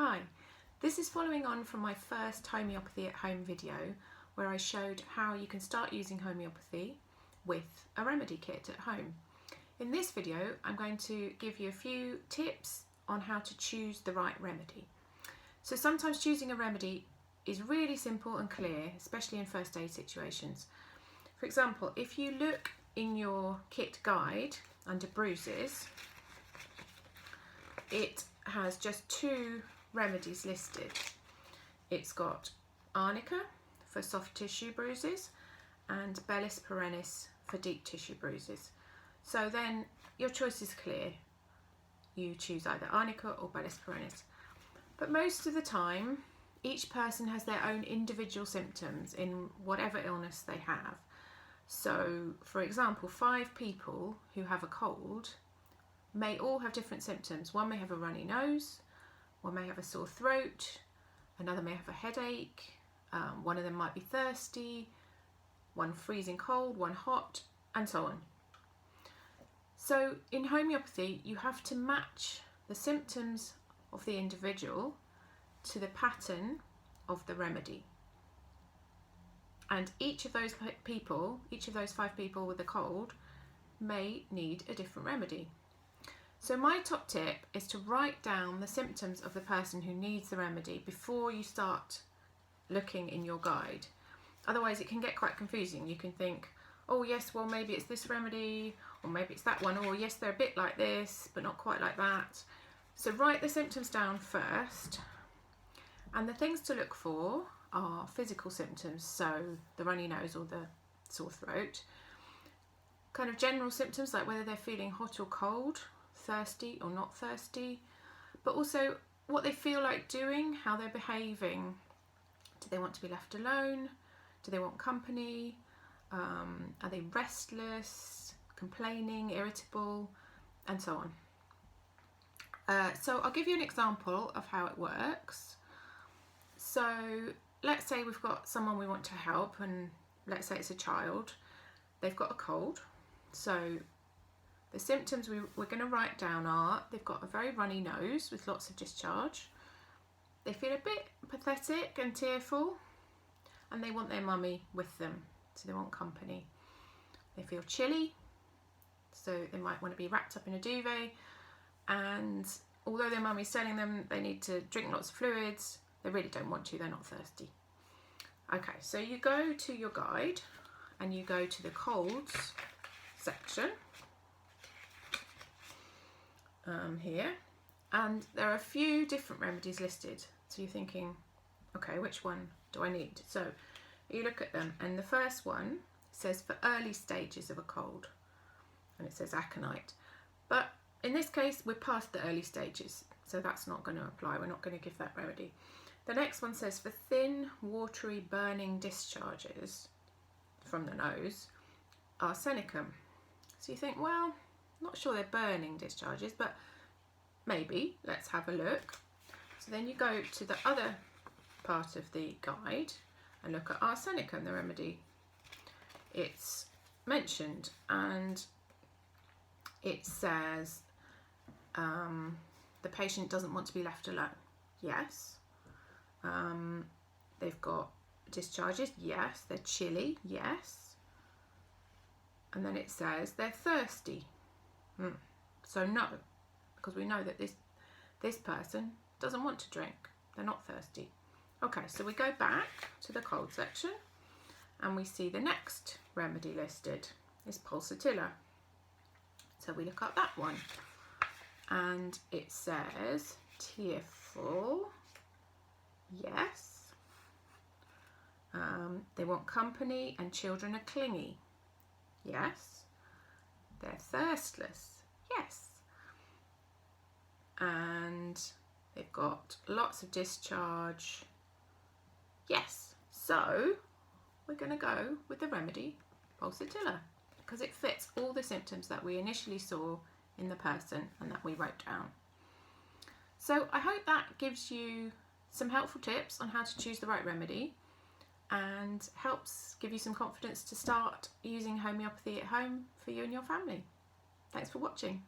Hi, this is following on from my first homeopathy at home video where I showed how you can start using homeopathy with a remedy kit at home. In this video I'm going to give you a few tips on how to choose the right remedy. So sometimes choosing a remedy is really simple and clear, especially in first aid situations. For example, if you look in your kit guide under bruises, it has just two remedies listed. It's got arnica for soft tissue bruises and bellis perennis for deep tissue bruises. So then your choice is clear. You choose either arnica or bellis perennis. But most of the time, each person has their own individual symptoms in whatever illness they have. So, for example, 5 people who have a cold may all have different symptoms. One may have a runny nose, one may have a sore throat, another may have a headache, one of them might be thirsty, one freezing cold, one hot, and so on. So in homeopathy, you have to match the symptoms of the individual to the pattern of the remedy. And each of those people, each of those 5 people with a cold, may need a different remedy. So my top tip is to write down the symptoms of the person who needs the remedy before you start looking in your guide. Otherwise it can get quite confusing. You can think, oh yes, well maybe it's this remedy, or maybe it's that one, or yes, they're a bit like this, but not quite like that. So write the symptoms down first, and the things to look for are physical symptoms, so the runny nose or the sore throat, kind of general symptoms like whether they're feeling hot or cold, thirsty or not thirsty, but also what they feel like doing, how they're behaving. Do they want to be left alone? Do they want company? Are they restless, complaining, irritable, and so on. So I'll give you an example of how it works. So let's say we've got someone we want to help, and let's say it's a child. They've got a cold. So the symptoms we're going to write down are, they've got a very runny nose with lots of discharge. They feel a bit pathetic and tearful, and they want their mummy with them, so they want company. They feel chilly, so they might want to be wrapped up in a duvet, and although their mummy's telling them they need to drink lots of fluids, they really don't want to, they're not thirsty. Okay, so you go to your guide and you go to the colds section here, and there are a few different remedies listed. So you're thinking, okay, which one do I need? So you look at them, and the first one says for early stages of a cold, and it says aconite. But in this case, we're past the early stages, so that's not going to apply. We're not going to give that remedy. The next one says for thin, watery, burning discharges from the nose, arsenicum. So you think, well, not sure they're burning discharges, but maybe, let's have a look. So then you go to the other part of the guide and look at arsenicum, the remedy. It's mentioned, and it says the patient doesn't want to be left alone. Yes. They've got discharges. Yes. They're chilly. Yes. And then it says they're thirsty. So no, because we know that this person doesn't want to drink. They're not thirsty. Okay, so we go back to the cold section and we see the next remedy listed is pulsatilla. So we look up that one, and it says tearful. Yes. They want company and children are clingy. Yes. They're thirstless. Yes. And they've got lots of discharge. Yes. So we're going to go with the remedy pulsatilla because it fits all the symptoms that we initially saw in the person and that we wrote down. So I hope that gives you some helpful tips on how to choose the right remedy and helps give you some confidence to start using homeopathy at home for you and your family. Thanks for watching.